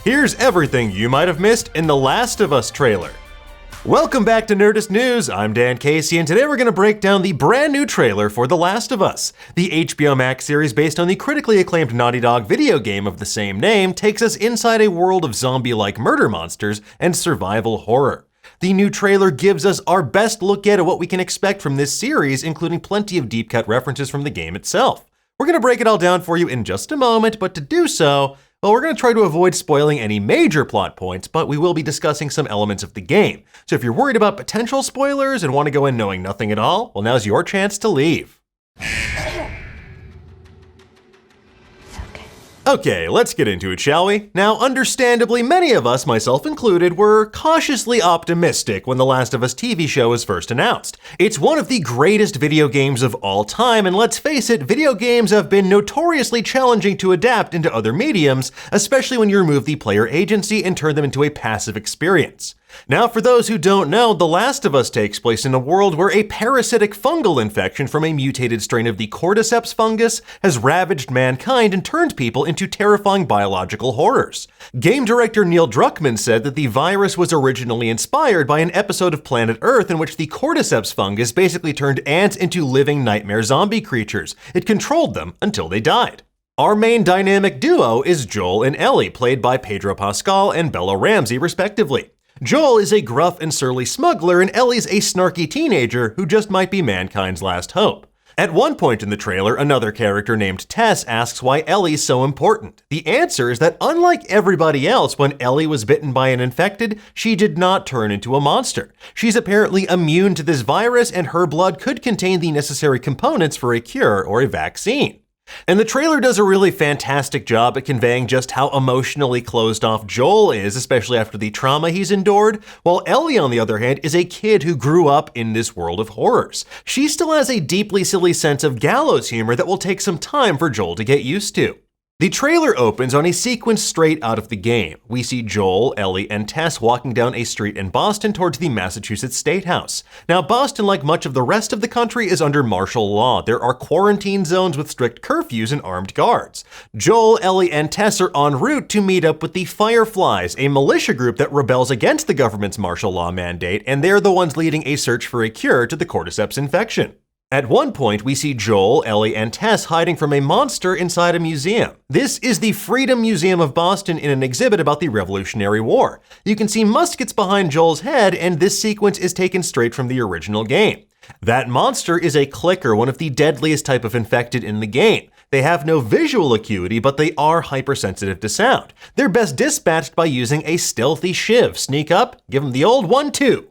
Here's everything you might have missed in the Last of Us trailer. Welcome back to Nerdist News, I'm Dan Casey, and today we're going to break down the brand new trailer for The Last of Us. The HBO Max series based on the critically acclaimed Naughty Dog video game of the same name takes us inside a world of zombie-like murder monsters and survival horror. The new trailer gives us our best look at what we can expect from this series, including plenty of deep-cut references from the game itself. We're going to break it all down for you in just a moment, but to do so, well, we're going to try to avoid spoiling any major plot points, but we will be discussing some elements of the game. So if you're worried about potential spoilers and want to go in knowing nothing at all, well, now's your chance to leave. Okay, let's get into it, shall we? Now, understandably, many of us, myself included, were cautiously optimistic when The Last of Us TV show was first announced. It's one of the greatest video games of all time, and let's face it, video games have been notoriously challenging to adapt into other mediums, especially when you remove the player agency and turn them into a passive experience. Now, for those who don't know, The Last of Us takes place in a world where a parasitic fungal infection from a mutated strain of the cordyceps fungus has ravaged mankind and turned people into terrifying biological horrors. Game director Neil Druckmann said that the virus was originally inspired by an episode of Planet Earth in which the cordyceps fungus basically turned ants into living nightmare zombie creatures. It controlled them until they died. Our main dynamic duo is Joel and Ellie, played by Pedro Pascal and Bella Ramsey, respectively. Joel is a gruff and surly smuggler, and Ellie's a snarky teenager who just might be mankind's last hope. At one point in the trailer, another character named Tess asks why Ellie's so important. The answer is that unlike everybody else, when Ellie was bitten by an infected, she did not turn into a monster. She's apparently immune to this virus, and her blood could contain the necessary components for a cure or a vaccine. And the trailer does a really fantastic job at conveying just how emotionally closed off Joel is, especially after the trauma he's endured, while Ellie, on the other hand, is a kid who grew up in this world of horrors. She still has a deeply silly sense of gallows humor that will take some time for Joel to get used to. The trailer opens on a sequence straight out of the game. We see Joel, Ellie, and Tess walking down a street in Boston towards the Massachusetts State House. Now, Boston, like much of the rest of the country, is under martial law. There are quarantine zones with strict curfews and armed guards. Joel, Ellie, and Tess are en route to meet up with the Fireflies, a militia group that rebels against the government's martial law mandate, and they're the ones leading a search for a cure to the cordyceps infection. At one point, we see Joel, Ellie, and Tess hiding from a monster inside a museum. This is the Freedom Museum of Boston in an exhibit about the Revolutionary War. You can see muskets behind Joel's head, and this sequence is taken straight from the original game. That monster is a clicker, one of the deadliest type of infected in the game. They have no visual acuity, but they are hypersensitive to sound. They're best dispatched by using a stealthy shiv. Sneak up, give them the old 1-2.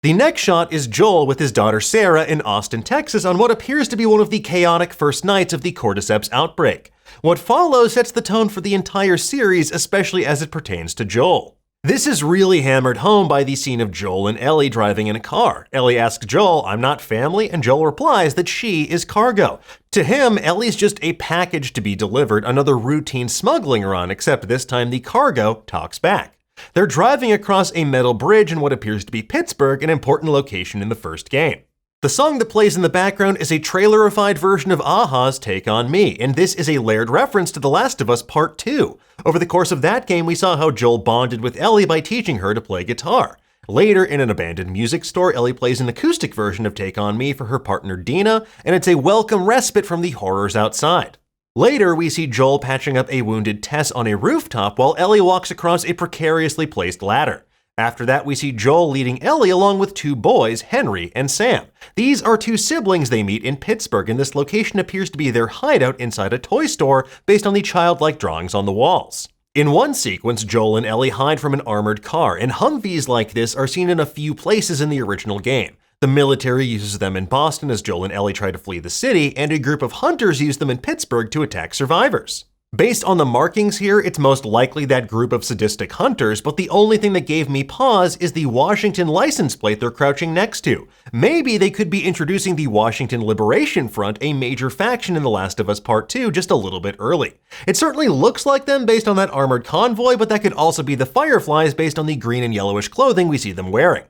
The next shot is Joel with his daughter Sarah in Austin, Texas on what appears to be one of the chaotic first nights of the cordyceps outbreak. What follows sets the tone for the entire series, especially as it pertains to Joel. This is really hammered home by the scene of Joel and Ellie driving in a car. Ellie asks Joel, "I'm not family," and Joel replies that she is cargo. To him, Ellie's just a package to be delivered, another routine smuggling run, except this time the cargo talks back. They're driving across a metal bridge in what appears to be Pittsburgh, an important location in the first game. The song that plays in the background is a trailerified version of a-ha's Take On Me, and this is a layered reference to The Last of Us Part 2. Over the course of that game, we saw how Joel bonded with Ellie by teaching her to play guitar. Later, in an abandoned music store, Ellie plays an acoustic version of Take On Me for her partner Dina, and it's a welcome respite from the horrors outside. Later, we see Joel patching up a wounded Tess on a rooftop while Ellie walks across a precariously placed ladder. After that, we see Joel leading Ellie along with two boys, Henry and Sam. These are two siblings they meet in Pittsburgh, and this location appears to be their hideout inside a toy store based on the childlike drawings on the walls. In one sequence, Joel and Ellie hide from an armored car, and Humvees like this are seen in a few places in the original game. The military uses them in Boston as Joel and Ellie try to flee the city, and a group of hunters use them in Pittsburgh to attack survivors. Based on the markings here, it's most likely that group of sadistic hunters, but the only thing that gave me pause is the Washington license plate they're crouching next to. Maybe they could be introducing the Washington Liberation Front, a major faction in The Last of Us Part 2, just a little bit early. It certainly looks like them based on that armored convoy, but that could also be the Fireflies based on the green and yellowish clothing we see them wearing.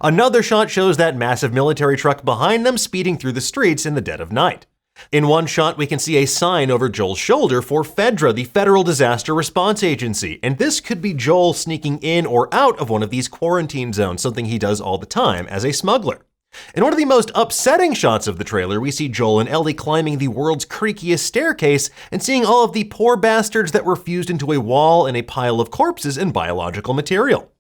Another shot shows that massive military truck behind them speeding through the streets in the dead of night. In one shot, we can see a sign over Joel's shoulder for FEDRA, the Federal Disaster Response Agency, and this could be Joel sneaking in or out of one of these quarantine zones, something he does all the time as a smuggler. In one of the most upsetting shots of the trailer, we see Joel and Ellie climbing the world's creakiest staircase and seeing all of the poor bastards that were fused into a wall and a pile of corpses and biological material.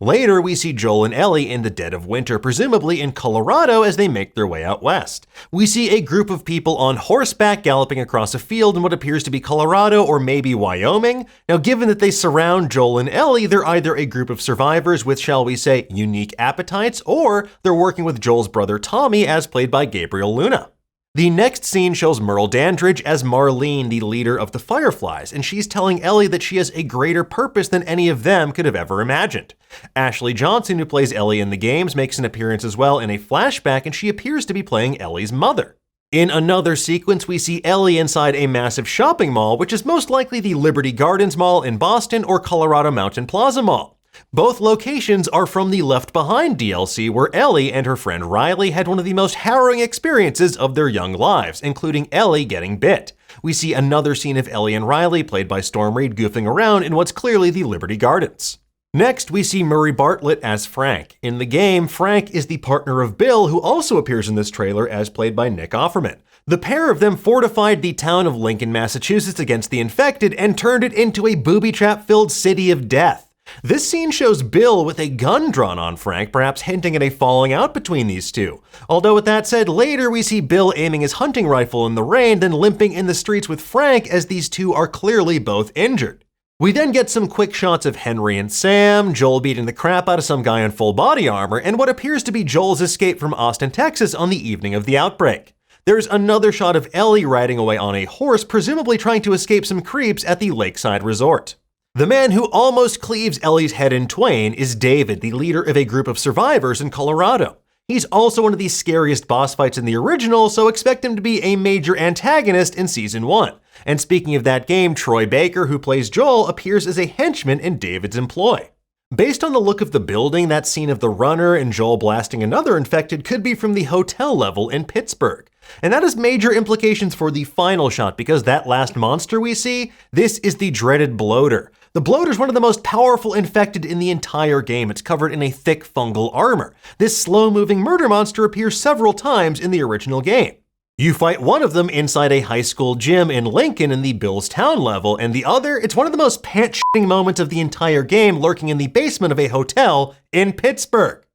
Later, we see Joel and Ellie in the dead of winter, presumably in Colorado, as they make their way out west. We see a group of people on horseback galloping across a field in what appears to be Colorado or maybe Wyoming. Now, given that they surround Joel and Ellie, they're either a group of survivors with, shall we say, unique appetites, or they're working with Joel's brother Tommy, as played by Gabriel Luna. The next scene shows Merle Dandridge as Marlene, the leader of the Fireflies, and she's telling Ellie that she has a greater purpose than any of them could have ever imagined. Ashley Johnson, who plays Ellie in the games, makes an appearance as well in a flashback, and she appears to be playing Ellie's mother. In another sequence, we see Ellie inside a massive shopping mall, which is most likely the Liberty Gardens Mall in Boston or Colorado Mountain Plaza Mall. Both locations are from the Left Behind DLC, where Ellie and her friend Riley had one of the most harrowing experiences of their young lives, including Ellie getting bit. We see another scene of Ellie and Riley, played by Storm Reid, goofing around in what's clearly the Liberty Gardens. Next, we see Murray Bartlett as Frank. In the game, Frank is the partner of Bill, who also appears in this trailer as played by Nick Offerman. The pair of them fortified the town of Lincoln, Massachusetts against the infected and turned it into a booby trap-filled city of death. This scene shows Bill with a gun drawn on Frank, perhaps hinting at a falling out between these two. Although with that said, later we see Bill aiming his hunting rifle in the rain, then limping in the streets with Frank as these two are clearly both injured. We then get some quick shots of Henry and Sam, Joel beating the crap out of some guy in full body armor, and what appears to be Joel's escape from Austin, Texas on the evening of the outbreak. There's another shot of Ellie riding away on a horse, presumably trying to escape some creeps at the lakeside resort. The man who almost cleaves Ellie's head in twain is David, the leader of a group of survivors in Colorado. He's also one of the scariest boss fights in the original, so expect him to be a major antagonist in Season 1. And speaking of that game, Troy Baker, who plays Joel, appears as a henchman in David's employ. Based on the look of the building, that scene of the runner and Joel blasting another infected could be from the hotel level in Pittsburgh. And that has major implications for the final shot, because that last monster we see, this is the dreaded bloater. The bloater is one of the most powerful infected in the entire game. It's covered in a thick fungal armor. This slow-moving murder monster appears several times in the original game. You fight one of them inside a high school gym in Lincoln in the Bill's Town level, and the other, it's one of the most pants-shitting moments of the entire game, lurking in the basement of a hotel in Pittsburgh.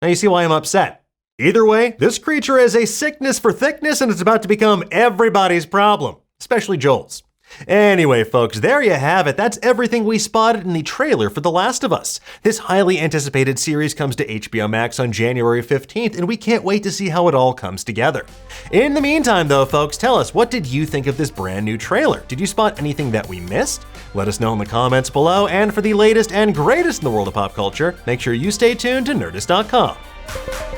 Now you see why I'm upset. Either way, this creature has a sickness for thickness, and it's about to become everybody's problem, especially Joel's. Anyway, folks, there you have it. That's everything we spotted in the trailer for The Last of Us. This highly anticipated series comes to HBO Max on January 15th, and we can't wait to see how it all comes together. In the meantime, though, folks, tell us, what did you think of this brand new trailer? Did you spot anything that we missed? Let us know in the comments below, and for the latest and greatest in the world of pop culture, make sure you stay tuned to Nerdist.com.